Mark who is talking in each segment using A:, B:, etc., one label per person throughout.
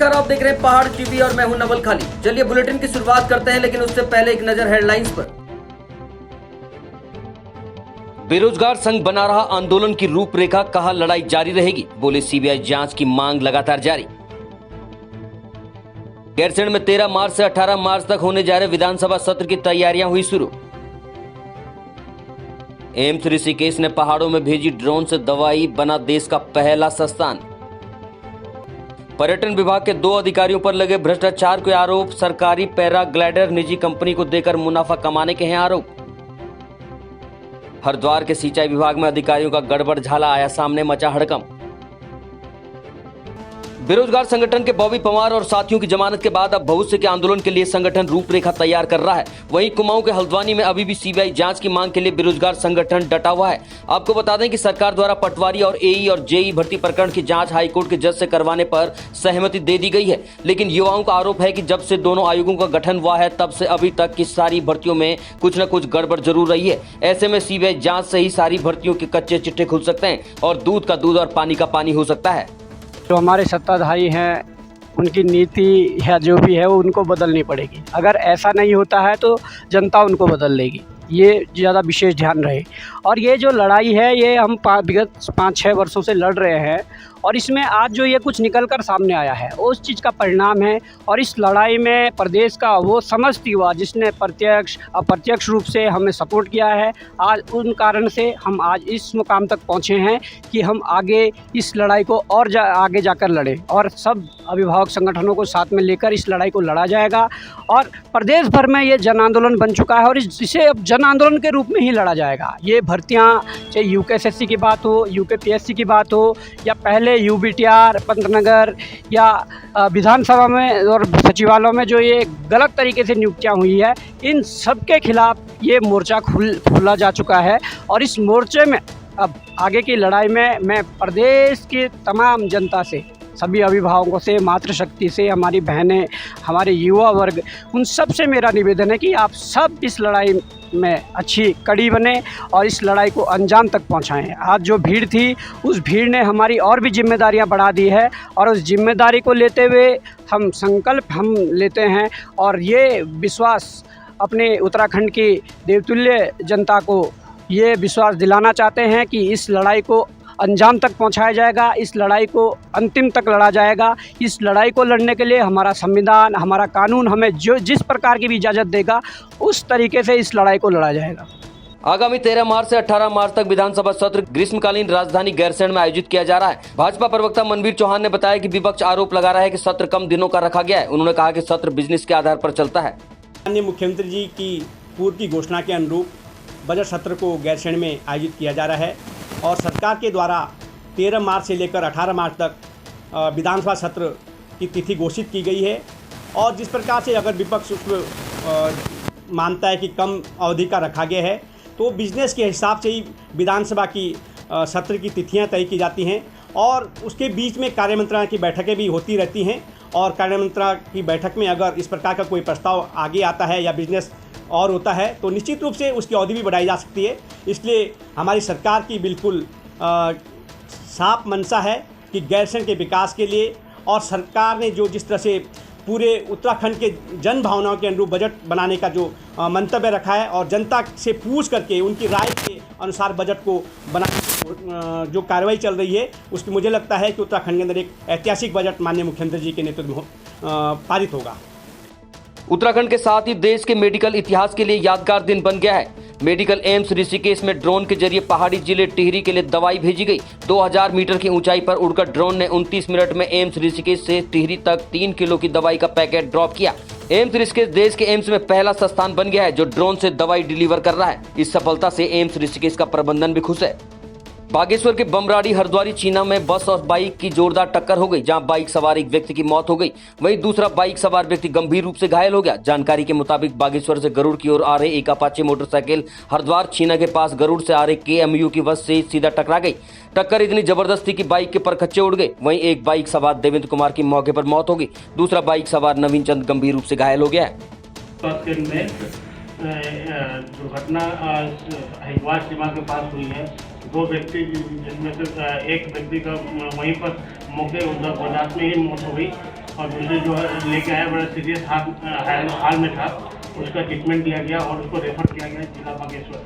A: नमस्कार, आप देख रहे हैं पहाड़ टीवी और मैं हूं नवल खाली। चलिए बुलेटिन की शुरुआत करते हैं, लेकिन उससे पहले एक नजर हेडलाइंस पर। बेरोजगार संघ बना रहा आंदोलन की रूपरेखा, कहा लड़ाई जारी रहेगी, बोले सीबीआई जांच की मांग लगातार जारी। गैरसैंण में 13 मार्च से 18 मार्च तक होने जा रहे विधानसभा सत्र की तैयारियां हुई शुरू। एम्स ऋषिकेश ने पहाड़ों में भेजी ड्रोन से दवाई, बना देश का पहला संस्थान। पर्यटन विभाग के 2 अधिकारियों पर लगे भ्रष्टाचार के आरोप, सरकारी पैराग्लाइडर निजी कंपनी को देकर मुनाफा कमाने के हैं आरोप। हरिद्वार के सिंचाई विभाग में अधिकारियों का गड़बड़ झाला आया सामने, मचा हड़कंप। बेरोजगार संगठन के बॉबी पवार और साथियों की जमानत के बाद अब भविष्य के आंदोलन के लिए संगठन रूपरेखा तैयार कर रहा है। वहीं कुमाऊं के हल्द्वानी में अभी भी सीबीआई जांच की मांग के लिए बेरोजगार संगठन डटा हुआ है। आपको बता दें कि सरकार द्वारा पटवारी और एई और जेई भर्ती प्रकरण की जांच हाईकोर्ट के जज से करवाने पर सहमति दे दी गई है, लेकिन युवाओं का आरोप है कि जब से दोनों आयोगों का गठन हुआ है तब से अभी तक की सारी भर्तियों में कुछ न कुछ गड़बड़ जरूर रही है। ऐसे में सीबीआई जांच से ही सारी भर्तियों के कच्चे चिट्ठे खुल सकते हैं और दूध का दूध और पानी का पानी हो सकता है।
B: जो हमारे सत्ताधारी हैं उनकी नीति या जो भी है वो उनको बदलनी पड़ेगी। अगर ऐसा नहीं होता है तो जनता उनको बदल लेगी, ये ज़्यादा विशेष ध्यान रहे। और ये जो लड़ाई है ये हम विगत 5-6 वर्षों से लड़ रहे हैं और इसमें आज जो ये कुछ निकल कर सामने आया है उस चीज़ का परिणाम है। और इस लड़ाई में प्रदेश का वो समस्त युवा जिसने प्रत्यक्ष अप्रत्यक्ष रूप से हमें सपोर्ट किया है, आज उन कारण से हम आज इस मुकाम तक पहुँचे हैं कि हम आगे इस लड़ाई को और आगे जाकर लड़ें और सब अभिभावक संगठनों को साथ में लेकर इस लड़ाई को लड़ा जाएगा। और प्रदेश भर में ये जन आंदोलन बन चुका है और इसे अब जन आंदोलन के रूप में ही लड़ा जाएगा। ये भर्तियाँ चाहे यूकेएसएससी की बात हो, यूकेपीएससी की बात हो या पहले यूबीटीआर, पंतनगर या विधानसभा में और सचिवालयों में जो ये गलत तरीके से नियुक्तियाँ हुई है, इन सब के खिलाफ ये मोर्चा खुला जा चुका है। और इस मोर्चे में अब आगे की लड़ाई में मैं प्रदेश की तमाम जनता से, सभी अभिभावकों से, मातृशक्ति से, हमारी बहनें, हमारे युवा वर्ग, उन सब से मेरा निवेदन है कि आप सब इस लड़ाई में अच्छी कड़ी बने और इस लड़ाई को अंजाम तक पहुंचाएं। आज जो भीड़ थी उस भीड़ ने हमारी और भी जिम्मेदारियां बढ़ा दी है और उस जिम्मेदारी को लेते हुए हम संकल्प लेते हैं और ये विश्वास अपने उत्तराखंड की देवतुल्य जनता को ये विश्वास दिलाना चाहते हैं कि इस लड़ाई को अंजाम तक पहुंचाया जाएगा, इस लड़ाई को अंतिम तक लड़ा जाएगा। इस लड़ाई को लड़ने के लिए हमारा संविधान, हमारा कानून हमें जिस प्रकार की भी इजाज़त देगा उस तरीके से इस लड़ाई को लड़ा जाएगा।
A: आगामी 13 मार्च से 18 मार्च तक विधानसभा सत्र ग्रीष्मकालीन राजधानी गैरसैंण में आयोजित किया जा रहा है। भाजपा प्रवक्ता मनवीर चौहान ने बताया कि विपक्ष आरोप लगा रहा है कि सत्र कम दिनों का रखा गया है। उन्होंने कहा कि सत्र बिजनेस के आधार पर चलता है।
C: माननीय मुख्यमंत्री जी की पूर्व की घोषणा के अनुरूप बजट सत्र को गैरसैंण में आयोजित किया जा रहा है और सरकार के द्वारा 13 मार्च से लेकर 18 मार्च तक विधानसभा सत्र की तिथि घोषित की गई है। और जिस प्रकार से अगर विपक्ष उसको मानता है कि कम अवधि का रखा गया है तो बिजनेस के हिसाब से ही विधानसभा की सत्र की तिथियां तय की जाती हैं और उसके बीच में कार्यमंत्रणा की बैठकें भी होती रहती हैं। और कार्यमंत्रणा की बैठक में अगर इस प्रकार का कोई प्रस्ताव आगे आता है या बिजनेस और होता है तो निश्चित रूप से उसकी अवधि भी बढ़ाई जा सकती है। इसलिए हमारी सरकार की बिल्कुल साफ मंशा है कि गैरसैंण के विकास के लिए और सरकार ने जो जिस तरह से पूरे उत्तराखंड के जन भावनाओं के अनुरूप बजट बनाने का जो मंतव्य रखा है और जनता से पूछ करके उनकी राय के अनुसार बजट को बनाने की जो कार्रवाई चल रही है उसकी मुझे लगता है कि उत्तराखंड के अंदर एक ऐतिहासिक बजट माननीय मुख्यमंत्री जी के नेतृत्व में पारित होगा।
A: उत्तराखंड के साथ ही देश के मेडिकल इतिहास के लिए यादगार दिन बन गया है। मेडिकल एम्स ऋषिकेश में ड्रोन के जरिए पहाड़ी जिले टिहरी के लिए दवाई भेजी गई। 2000 मीटर की ऊंचाई पर उड़कर ड्रोन ने 29 मिनट में एम्स ऋषिकेश से टिहरी तक 3 किलो की दवाई का पैकेट ड्रॉप किया। एम्स ऋषिकेश देश के एम्स में पहला संस्थान बन गया है जो ड्रोन से दवाई डिलीवर कर रहा है। इस सफलता से एम्स ऋषिकेश का प्रबंधन भी खुश है। बागेश्वर के बमराड़ी हरिद्वारी चीना में बस और बाइक की जोरदार टक्कर हो गई, जहां बाइक सवार एक व्यक्ति की मौत हो गई, वहीं दूसरा बाइक सवार व्यक्ति गंभीर रूप से घायल हो गया। जानकारी के मुताबिक बागेश्वर से गरुड़ की ओर आ रहे एक अपाचे मोटरसाइकिल हरिद्वार चीना के पास गरुड़ से आ रहे केएमयू की बस से सीधा टकरा गई। टक्कर इतनी जबरदस्ती की बाइक के परखच्चे उड़ गए। वहीं एक बाइक सवार देवेंद्र कुमार की मौके पर मौत हो गई, दूसरा बाइक सवार नवीन चंद गंभीर रूप से घायल हो गया है।
D: दुर्घटना हरिद्वार सीमा के पास हुई है। 2 व्यक्ति जिसमें से एक व्यक्ति का वहीं पर मौके बर्दाश्त में ही मौत हो गई और दूसरे जो है लेके आया बड़ा सीरियस हाल में था, उसका ट्रीटमेंट दिया गया और उसको रेफर किया गया जिला बागेश्वर।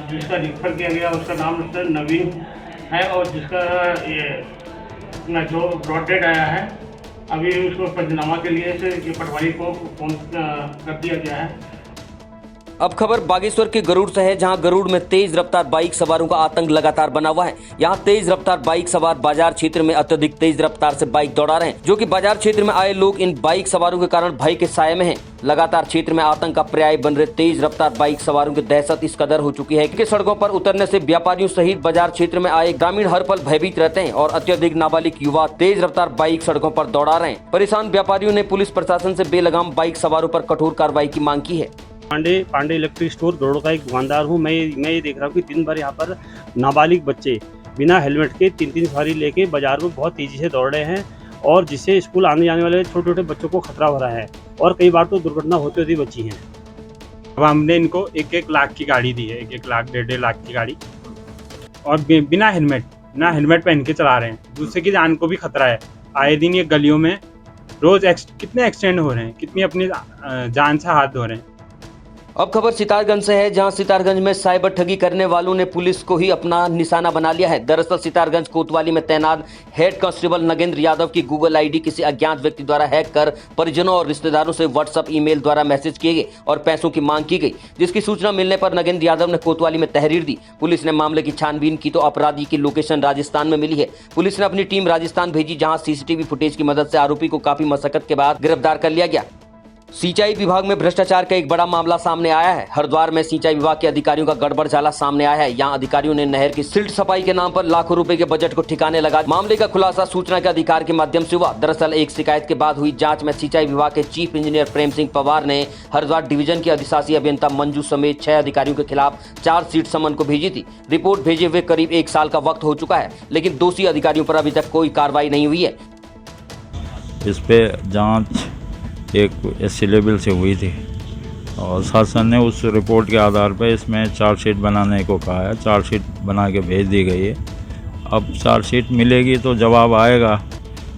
D: जिसका रेफर किया गया उसका नाम नवीन है और जिसका ये जो ब्रॉड डेड आया है, अभी उसको पंचनामा के लिए से ये पटवारी को फोन कर दिया गया है।
A: अब खबर बागेश्वर के गरुड़ से है, जहां गरुड़ में तेज रफ्तार बाइक सवारों का आतंक लगातार बना हुआ है। यहां तेज रफ्तार बाइक सवार बाजार क्षेत्र में अत्यधिक तेज रफ्तार से बाइक दौड़ा रहे हैं, जो कि बाजार क्षेत्र में आए लोग इन बाइक सवारों के कारण भय के साये में हैं। लगातार क्षेत्र में आतंक का पर्याय बन रहे तेज रफ्तार बाइक सवारों की दहशत इस कदर हो चुकी है कि सड़कों पर उतरने से व्यापारियों सहित बाजार क्षेत्र में आए ग्रामीण हर पल भयभीत रहते हैं और अत्यधिक नाबालिग युवा तेज रफ्तार बाइक सड़कों पर दौड़ा रहे हैं। परेशान व्यापारियों ने पुलिस प्रशासन से बेलगाम बाइक सवारों पर कठोर कार्रवाई की मांग की है।
E: पांडे इलेक्ट्रिक स्टोर गरुड़ का एक दुकानदार हूँ। मैं ये देख रहा हूँ कि दिन भर यहाँ पर नाबालिग बच्चे बिना हेलमेट के 3-3 सवारी लेके बाजार में बहुत तेजी से दौड़ रहे हैं और जिससे स्कूल आने जाने वाले छोटे छोटे बच्चों को खतरा हो रहा है और कई बार तो दुर्घटना होती होती बची है।
F: अब हमने इनको 1-1 लाख की गाड़ी दी है, 1-1 लाख 1.5 लाख की गाड़ी, और बिना हेलमेट पहन के चला रहे हैं। दूसरे की जान को भी खतरा है। आए दिन ये गलियों में रोज कितने एक्सीडेंट हो रहे हैं, कितनी अपनी जान से हाथ धो रहे हैं।
A: अब खबर सितारगंज से है, जहां सितारगंज में साइबर ठगी करने वालों ने पुलिस को ही अपना निशाना बना लिया है। दरअसल सितारगंज कोतवाली में तैनात हेड कांस्टेबल नगेंद्र यादव की गूगल आईडी किसी अज्ञात व्यक्ति द्वारा हैक कर परिजनों और रिश्तेदारों से व्हाट्सएप ईमेल द्वारा मैसेज किए गए और पैसों की मांग की गई, जिसकी सूचना मिलने पर नगेंद्र यादव ने कोतवाली में तहरीर दी। पुलिस ने मामले की छानबीन की तो अपराधी की लोकेशन राजस्थान में मिली है। पुलिस ने अपनी टीम राजस्थान भेजी, जहाँ सीसीटीवी फुटेज की मदद से आरोपी को काफी मशक्कत के बाद गिरफ्तार कर लिया गया। सिंचाई विभाग में भ्रष्टाचार का एक बड़ा मामला सामने आया है। हरिद्वार में सिंचाई विभाग के अधिकारियों का गड़बड़ झाला सामने आया है। यहां अधिकारियों ने नहर की सिल्ट सफाई के नाम पर लाखों रुपए के बजट को ठिकाने लगा। मामले का खुलासा सूचना के अधिकार के माध्यम से हुआ। दरअसल एक शिकायत के बाद हुई जांच में सिंचाई विभाग के चीफ इंजीनियर प्रेम सिंह पवार ने हरिद्वार डिवीजन की अधिशासी अभियंता मंजू समेत 6 अधिकारियों के खिलाफ चार्जशीट समन को भेजी थी। रिपोर्ट भेजे हुए करीब 1 साल का वक्त हो चुका है, लेकिन दोषी अधिकारियों पर अभी तक कोई कार्रवाई नहीं हुई है।
G: इस पे जांच एक एससी लेवल से हुई थी और शासन ने उस रिपोर्ट के आधार पर इसमें चार्जशीट बनाने को कहा है। चार्जशीट बना के भेज दी गई है। अब चार्जशीट मिलेगी तो जवाब आएगा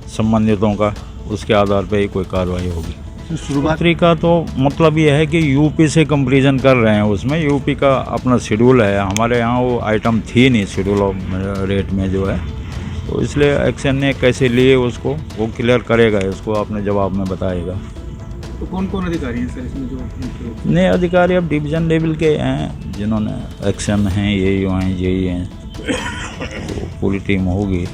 G: संबंधितों का, उसके आधार पर ही कोई कार्रवाई होगी। शुरुआती का तो मतलब ये है कि यूपी से कंपैरिजन कर रहे हैं। उसमें यूपी का अपना शेड्यूल है, हमारे यहाँ वो आइटम थी नहीं शेड्यूल ऑफ रेट में जो है, तो इसलिए एक्शन ने कैसे लिए उसको वो क्लियर करेगा, इसको अपने जवाब में बताएगा।
H: तो कौन कौन अधिकारी हैं सर इसमें जो
G: नए अधिकारी अब डिवीजन लेवल के हैं जिन्होंने एक्शन हैं, यही हैं, तो पूरी टीम होगी।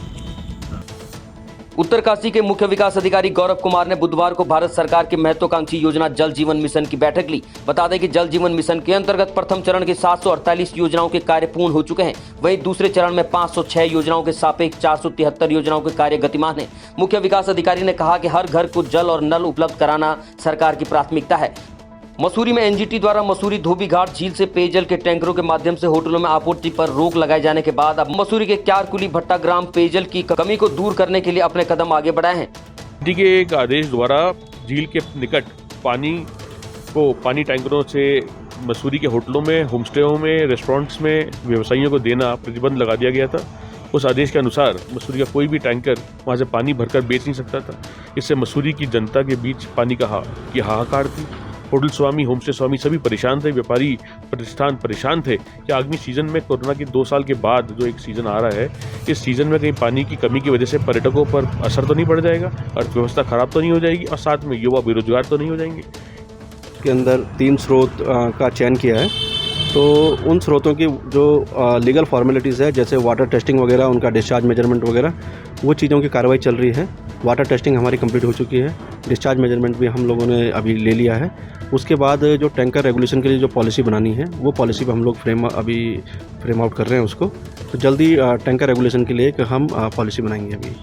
A: उत्तरकाशी के मुख्य विकास अधिकारी गौरव कुमार ने बुधवार को भारत सरकार की महत्वाकांक्षी योजना जल जीवन मिशन की बैठक ली। बता दें कि जल जीवन मिशन के अंतर्गत प्रथम चरण के 748 योजनाओं के कार्य पूर्ण हो चुके हैं। वहीं दूसरे चरण में 506 योजनाओं के सापेक्ष 473 योजनाओं के कार्य गतिमान है। मुख्य विकास अधिकारी ने कहा कि हर घर को जल और नल उपलब्ध कराना सरकार की प्राथमिकता है। मसूरी में एनजीटी द्वारा मसूरी धोबी घाट झील से पेयजल के टैंकरों के माध्यम से होटलों में आपूर्ति पर रोक लगाए जाने के बाद अब मसूरी के क्यारकुली भट्टा ग्राम पेयजल की कमी को दूर करने के लिए अपने कदम आगे बढ़ाए हैं।
I: एनजीटी के एक आदेश द्वारा झील के निकट पानी टैंकरों से मसूरी के होटलों में, होमस्टेओं में, रेस्टोरेंट्स में व्यवसायियों को देना प्रतिबंध लगा दिया गया था। उस आदेश के अनुसार मसूरी का कोई भी टैंकर वहाँ से पानी भरकर बेच नहीं सकता था। इससे मसूरी की जनता के बीच पानी की हाहाकार थी। होटल स्वामी, होमस्टे स्वामी सभी परेशान थे, व्यापारी प्रतिष्ठान परेशान थे कि आगामी सीजन में कोरोना की 2 साल के बाद जो एक सीज़न आ रहा है, इस सीज़न में कहीं पानी की कमी की वजह से पर्यटकों पर असर तो नहीं पड़ जाएगा, अर्थव्यवस्था खराब तो नहीं हो जाएगी और साथ में युवा बेरोजगार तो नहीं हो जाएंगे।
J: के अंदर 3 स्रोत का चयन किया है, तो उन स्रोतों की जो लीगल फॉर्मेलिटीज़ है, जैसे वाटर टेस्टिंग वगैरह, उनका डिस्चार्ज मेजरमेंट वगैरह, वो चीज़ों की कार्रवाई चल रही है। वाटर टेस्टिंग हमारी कंप्लीट हो चुकी है, डिस्चार्ज मेजरमेंट भी हम लोगों ने अभी ले लिया है। उसके बाद जो टैंकर रेगुलेशन के लिए जो पॉलिसी बनानी है, वो पॉलिसी पे हम लोग फ्रेम आउट कर रहे हैं उसको, तो जल्दी टैंकर रेगुलेशन के लिए हम पॉलिसी बनाएंगे अभी।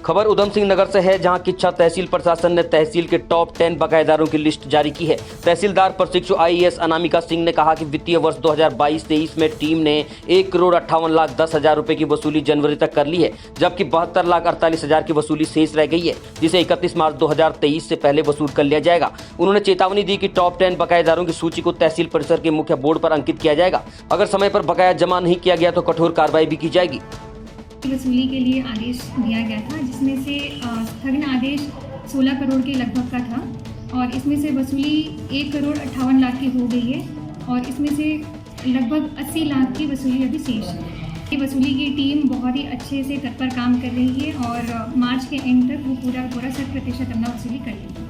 A: खबर उधम सिंह नगर से है, जहां किच्छा तहसील प्रशासन ने तहसील के टॉप 10 बकायेदारों की लिस्ट जारी की है। तहसीलदार प्रशिक्षु आईएएस अनामिका सिंह ने कहा कि वित्तीय वर्ष 2022-23 में टीम ने 1,58,10,000 रुपए की वसूली जनवरी तक कर ली है, जबकि 72,48,000 की वसूली शेष रह गई है, जिसे 31 मार्च 2023 से पहले वसूल कर लिया जाएगा। उन्होंने चेतावनी दी कि टॉप 10 बकायेदारों की सूची को तहसील परिसर के मुख्य बोर्ड पर अंकित किया जाएगा। अगर समय पर बकाया जमा नहीं किया गया तो कठोर कार्रवाई भी की जाएगी।
K: वसूली के लिए आदेश दिया गया था, जिसमें से स्थगन आदेश 16 करोड़ के लगभग का था और इसमें से वसूली 1 करोड़ 58 लाख की हो गई है और इसमें से लगभग 80 लाख की वसूली अभी शेष है। ये वसूली की टीम बहुत ही अच्छे से तत्पर काम कर रही है और मार्च के एंड तक वो पूरा 100% अपना वसूली कर लेगी।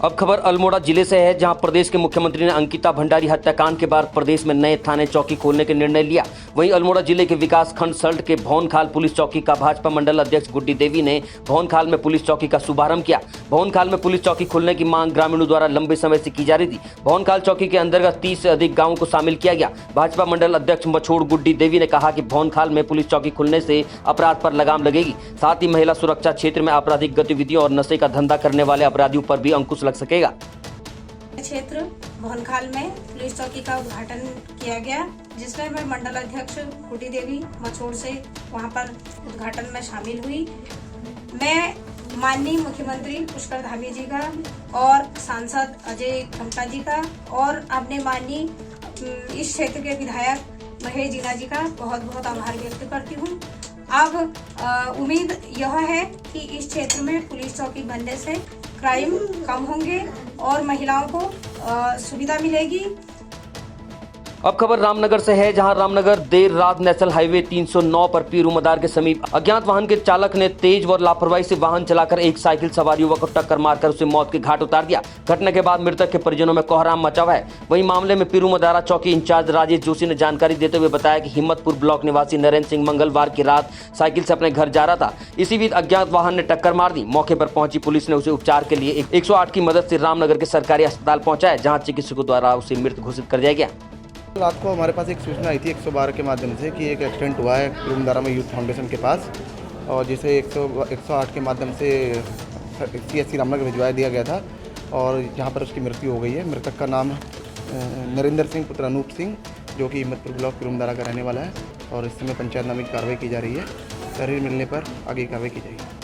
A: अब खबर अल्मोड़ा जिले से है, जहां प्रदेश के मुख्यमंत्री ने अंकिता भंडारी हत्याकांड के बाद प्रदेश में नए थाने चौकी खोलने के निर्णय लिया। वहीं अल्मोड़ा जिले के विकास खंड सल्ट के भौनखाल पुलिस चौकी का भाजपा मंडल अध्यक्ष गुड्डी देवी ने भौनखाल में पुलिस चौकी का शुभारंभ किया। भौनखाल में पुलिस चौकी खोलने की मांग ग्रामीणों द्वारा लंबे समय से की जा रही थी। भौनखाल चौकी के अंतर्गत 30 से अधिक गाँवों को शामिल किया गया। भाजपा मंडल अध्यक्ष मछोड़ गुड्डी देवी ने कहा कि भौनखाल में पुलिस चौकी खुलने से अपराध पर लगाम लगेगी, साथ ही महिला सुरक्षा क्षेत्र में आपराधिक गतिविधियों और नशे का धंधा करने वाले अपराधियों पर भी अंकुश लग सकेगा।
L: क्षेत्र भौनखाल में पुलिस चौकी का उद्घाटन किया गया, जिसमें मैं मंडल अध्यक्ष गुड्डी देवी मछोड़ से वहां पर उद्घाटन में शामिल हुई। मैं माननीय मुख्यमंत्री पुष्कर धामी जी का और सांसद अजय खमटा जी का और अपने माननीय इस क्षेत्र के विधायक महेश जीना जी का बहुत बहुत आभार व्यक्त करती हूँ। अब उम्मीद यह है कि इस क्षेत्र में पुलिस चौकी बनने से क्राइम कम होंगे और महिलाओं को सुविधा मिलेगी।
A: अब खबर रामनगर से है, जहां रामनगर देर रात नेशनल हाईवे 309 पर पीरू मदार के समीप अज्ञात वाहन के चालक ने तेज व लापरवाही से वाहन चलाकर एक साइकिल सवार युवक को टक्कर मारकर उसे मौत के घाट उतार दिया। घटना के बाद मृतक के परिजनों में कोहराम मचा हुआ है। वहीं मामले में पीरू मदारा चौकी इंचार्ज राजेश जोशी ने जानकारी देते हुए बताया कि हिम्मतपुर ब्लॉक निवासी नरेंद्र सिंह मंगलवार की रात साइकिल से अपने घर जा रहा था। इसी बीच अज्ञात वाहन ने टक्कर मार दी। मौके पर पहुंची पुलिस ने उसे उपचार के लिए 108 की मदद से रामनगर के सरकारी अस्पताल पहुंचाया, जहां चिकित्सकों द्वारा उसे मृत घोषित कर दिया गया।
M: रात को हमारे पास एक सूचना आई थी 112 के माध्यम से कि एक एक्सीडेंट हुआ है पीरूमदारा में यूथ फाउंडेशन के पास, और जिसे 108 के माध्यम से CSC रामनगर भिजवा दिया गया था और यहाँ पर उसकी मृत्यु हो गई है। मृतक का नाम नरेंद्र सिंह पुत्र अनूप सिंह, जो कि हिम्मतपुर ब्लॉक पीरूमदारा का रहने वाला है और इस समय पंचायत नामे की कार्रवाई की जा रही है। शरीर मिलने पर आगे कार्रवाई की जाएगी।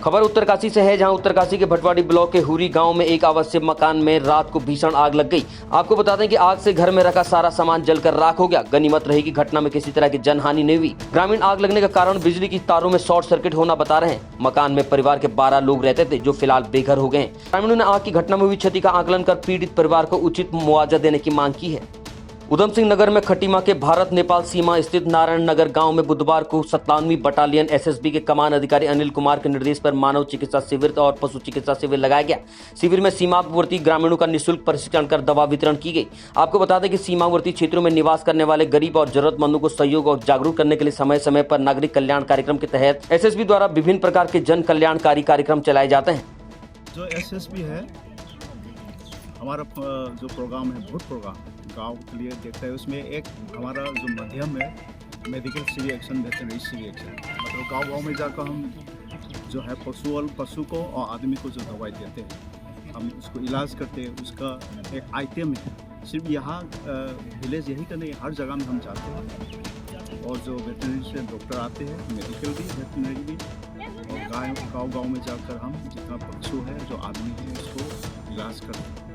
A: खबर उत्तरकाशी से है, जहां उत्तरकाशी के भटवाड़ी ब्लॉक के हुरी गांव में एक आवासीय मकान में रात को भीषण आग लग गई। आपको बता दें कि आग से घर में रखा सारा सामान जलकर राख हो गया। गनीमत रही कि घटना में किसी तरह की जनहानि नहीं हुई। ग्रामीण आग लगने का कारण बिजली की तारों में शॉर्ट सर्किट होना बता रहे हैं। मकान में परिवार के 12 लोग रहते थे, जो फिलहाल बेघर हो गए हैं। ग्रामीणों ने आग की घटना में हुई क्षति का आकलन कर पीड़ित परिवार को उचित मुआवजा देने की मांग की है। उधम सिंह नगर में खटीमा के भारत नेपाल सीमा स्थित नारायण नगर गांव में बुधवार को 97वीं बटालियन SSB के कमान अधिकारी अनिल कुमार के निर्देश पर मानव चिकित्सा शिविर और पशु चिकित्सा शिविर लगाया गया। शिविर में सीमावर्ती ग्रामीणों का निःशुल्क प्रशिक्षण कर दवा वितरण की गई। आपको बता दें कि सीमावर्ती क्षेत्रों में निवास करने वाले गरीब और जरूरतमंदों को सहयोग और जागरूक करने के लिए समय समय पर नागरिक कल्याण कार्यक्रम के तहत SSB द्वारा विभिन्न प्रकार के जन कल्याणकारी कार्यक्रम चलाए जाते हैं।
N: जो SSB है हमारा जो प्रोग्राम है, बहुत प्रोग्राम गांव के लिए देखता है। उसमें एक हमारा जो मध्यम है medical civic action, veterinary civic action, मतलब गांव में जाकर हम जो है पशु को और आदमी को जो दवाई देते हैं, हम उसको इलाज करते हैं। उसका एक आइटम है, सिर्फ यहाँ विलेज यही का नहीं, हर जगह में हम जाते हैं। और जो वेटरनरी से डॉक्टर आते हैं, मेडिकल भी, वेटरनरी भी, और गाँव में जाकर हम जितना पशु है, जो आदमी है, उसको इलाज करते हैं।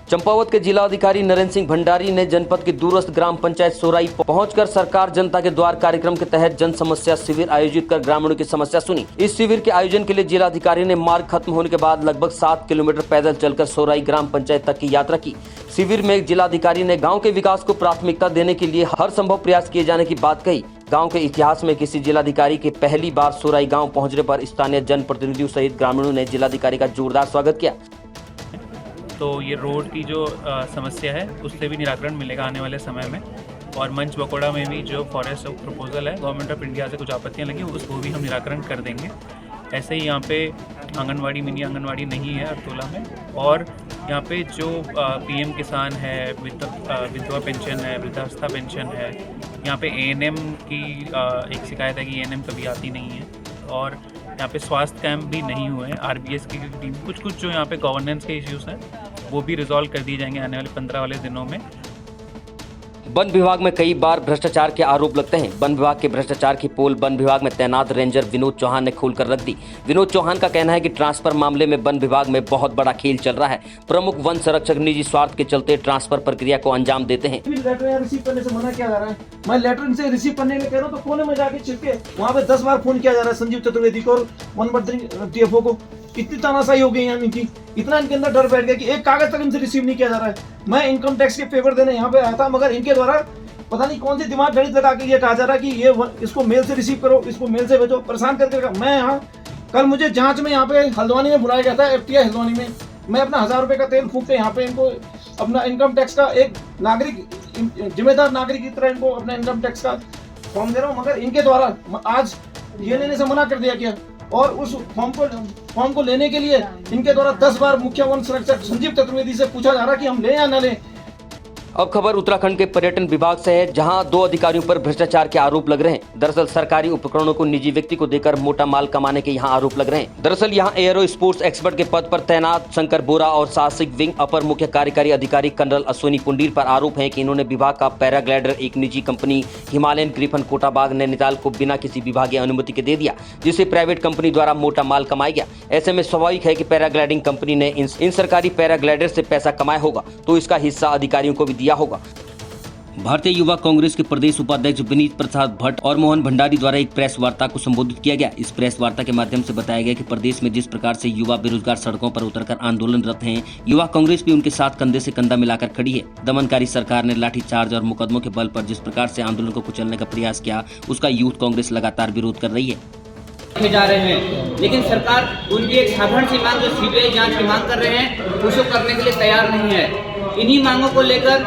A: चंपावत के जिला अधिकारी नरेंद्र सिंह भंडारी ने जनपद की दूरस्थ ग्राम पंचायत सोराई पहुंचकर सरकार जनता के द्वार कार्यक्रम के तहत जन समस्या शिविर आयोजित कर ग्रामीणों की समस्या सुनी। इस शिविर के आयोजन के लिए जिला अधिकारी ने मार्ग खत्म होने के बाद लगभग 7 किलोमीटर पैदल चलकर सोराई ग्राम पंचायत तक की यात्रा की। शिविर में जिला अधिकारी ने गाँव के विकास को प्राथमिकता देने के लिए हर संभव प्रयास किए जाने की बात कही। गांव के इतिहास में किसी जिलाधिकारी के पहली बार सोराई गांव पहुंचने पर स्थानीय जनप्रतिनिधियों सहित ग्रामीणों ने जिलाधिकारी का जोरदार स्वागत किया।
O: तो ये रोड की जो समस्या है उससे भी निराकरण मिलेगा आने वाले समय में। और मंच बकोड़ा में भी जो फॉरेस्ट प्रपोजल है गवर्नमेंट ऑफ इंडिया से कुछ आपत्तियाँ लगी, उसको भी हम निराकरण कर देंगे। ऐसे ही यहाँ पे आंगनवाड़ी, मिनी आंगनवाड़ी नहीं है अरतोला में। और यहाँ पे जो PM किसान है, विधवा पेंशन है, वृद्धावस्था पेंशन है। यहाँ पे ANM की एक शिकायत है कि ANM कभी आती नहीं है। और यहाँ पे स्वास्थ्य कैंप भी नहीं हुए हैं। RBS की टीम कुछ जो यहाँ पे गवर्नेंस के इश्यूज़ हैं वो भी रिजॉल्व कर दिए जाएंगे आने वाले 15 वाले दिनों में।
A: वन विभाग में कई बार भ्रष्टाचार के आरोप लगते हैं। वन विभाग के भ्रष्टाचार की पोल वन विभाग में तैनात रेंजर विनोद चौहान ने खोलकर रख दी। विनोद चौहान का कहना है कि ट्रांसफर मामले में वन विभाग में बहुत बड़ा खेल चल रहा है। प्रमुख वन संरक्षक निजी स्वार्थ के चलते ट्रांसफर प्रक्रिया को अंजाम देते हैं।
P: लेटर रिसीव करने से मना किया जा रहा है। मैं लेटर से रिसीव करने के लिए कह रहा हूँ तो कोने में जाके छिपके वहाँ पे 10 बार फोन किया जा रहा है संजीव चतुर्वेदी को और वनमंत्री TFO को। कितनी तानाशाही हो गई है इनकी, इतना इनके अंदर डर बैठ गया कि एक कागज तक इनसे रिसीव नहीं किया जा रहा है। मैं इनकम टैक्स के फेवर देने यहाँ पे आया था, मगर इनके द्वारा पता नहीं कौन सी दिमाग गणित लगा के ये कहा जा रहा है कि ये इसको मेल से रिसीव करो, इसको मेल से भेजो, परेशान करके। मैं यहाँ कल मुझे जांच में यहाँ पे हल्द्वानी में बुलाया गया था, FTI हल्द्वानी में। मैं अपना 1000 रुपये का तेल फूंक के यहाँ पे इनको अपना इनकम टैक्स का एक नागरिक, जिम्मेदार नागरिक की तरह इनको अपना इनकम टैक्स का फॉर्म दे रहा हूँ, मगर इनके द्वारा आज ये लेने से मना कर दिया गया। और उस फॉर्म को लेने के लिए इनके द्वारा 10 बार मुख्य वन संरक्षक संजीव चतुर्वेदी से पूछा जा रहा है कि हम लें या न लें।
A: अब खबर उत्तराखंड के पर्यटन विभाग से है, जहां 2 अधिकारियों पर भ्रष्टाचार के आरोप लग रहे हैं। दरअसल सरकारी उपकरणों को निजी व्यक्ति को देकर मोटा माल कमाने के यहां आरोप लग रहे हैं। दरअसल यहां एयरो स्पोर्ट्स एक्सपर्ट के पद पर तैनात शंकर बोरा और साहसिक विंग अपर मुख्य कार्यकारी अधिकारी कर्नल अश्विनी पुंडीर पर आरोप है कि इन्होंने विभाग का पैराग्लाइडर एक निजी company Himalayan Griffin Kotabagh Nainital को बिना किसी विभागीय अनुमति के दे दिया, जिससे प्राइवेट कंपनी द्वारा मोटा माल कमाया गया। ऐसे में स्वाभाविक है कि पैराग्लाइडिंग कंपनी ने इन सरकारी पैराग्लाइडर से पैसा कमाया होगा, तो इसका हिस्सा अधिकारियों को भी दिया होगा। भारतीय युवा कांग्रेस के प्रदेश उपाध्यक्ष विनीत प्रसाद भट्ट और मोहन भंडारी द्वारा एक प्रेस वार्ता को संबोधित किया गया। इस प्रेस वार्ता के माध्यम से बताया गया कि प्रदेश में जिस प्रकार से युवा बेरोजगार सड़कों पर उतरकर आंदोलनरत हैं, युवा कांग्रेस भी उनके साथ कंधे से कंधा मिलाकर खड़ी है। दमनकारी सरकार ने लाठीचार्ज और मुकदमों के बल पर जिस प्रकार से आंदोलन को कुचलने का प्रयास किया, उसका यूथ कांग्रेस लगातार विरोध कर रही है।
Q: जा रहे हैं, लेकिन सरकार उनकी एक साधारण सी मांग जो CBI जांच की मांग कर रहे हैं, उसको करने के लिए तैयार नहीं है। इन्हीं मांगों को लेकर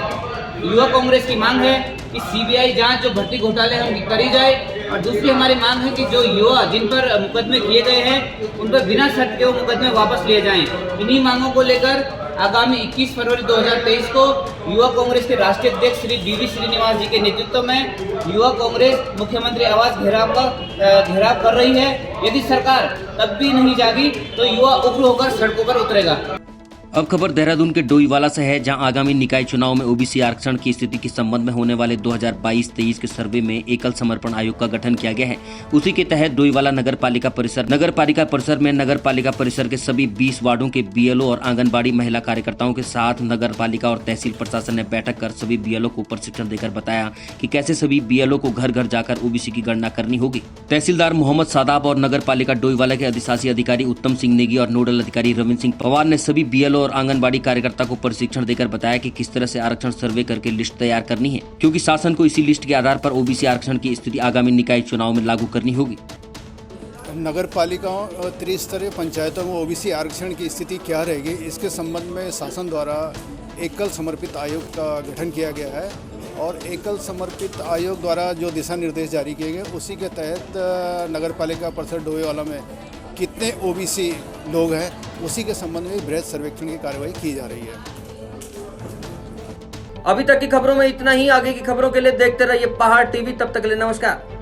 Q: युवा कांग्रेस की मांग है कि CBI जांच जो भर्ती घोटाले हम करी जाए, और दूसरी हमारी मांग है कि जो युवा जिन पर मुकदमे किए गए हैं उन पर बिना शर्त के वो मुकदमे वापस लिए जाएं। इन्हीं मांगों को लेकर आगामी 21 फरवरी 2023 को युवा कांग्रेस के राष्ट्रीय अध्यक्ष श्री DV श्रीनिवास जी के नेतृत्व में युवा कांग्रेस मुख्यमंत्री आवास घेराव कर रही है। यदि सरकार तब भी नहीं जागी तो युवा उग्र होकर सड़कों पर उतरेगा।
A: अब खबर देहरादून के डोईवाला से है, जहां आगामी निकाय चुनाव में OBC आरक्षण की स्थिति के संबंध में होने वाले 2022-23 के सर्वे में एकल समर्पण आयोग का गठन किया गया है। उसी के तहत डोईवाला नगर पालिका परिसर में नगर पालिका परिसर के सभी 20 वार्डों के BLO और आंगनबाड़ी महिला कार्यकर्ताओं के साथ नगर पालिका और तहसील प्रशासन ने बैठक कर सभी BLO को प्रशिक्षण देकर बताया कि कैसे सभी BLO को घर घर जाकर OBC की गणना करनी होगी। तहसीलदार मोहम्मद सादाब और नगर पालिका डोईवाला के अधिशासी अधिकारी उत्तम सिंह नेगी और नोडल अधिकारी रविंद्र सिंह पवार ने सभी BLO और आंगनबाड़ी कार्यकर्ता को प्रशिक्षण देकर बताया कि किस तरह से आरक्षण सर्वे करके लिस्ट तैयार करनी है, क्योंकि शासन को इसी लिस्ट के आधार पर OBC आरक्षण की स्थिति आगामी निकाय चुनाव में लागू करनी होगी।
R: नगर पालिकाओं और त्रिस्तरीय पंचायतों में OBC आरक्षण की स्थिति क्या रहेगी, इसके संबंध में शासन द्वारा एकल समर्पित आयोग का गठन किया गया है और एकल समर्पित आयोग द्वारा जो दिशा निर्देश जारी किए गए उसी के तहत नगर पालिका परिसर डोईवाला में कितने OBC लोग हैं उसी के संबंध में बृहद सर्वेक्षण की कार्रवाई की जा रही है।
A: अभी तक की खबरों में इतना ही। आगे की खबरों के लिए देखते रहिए पहाड़ TV। तब तक के लिए नमस्कार।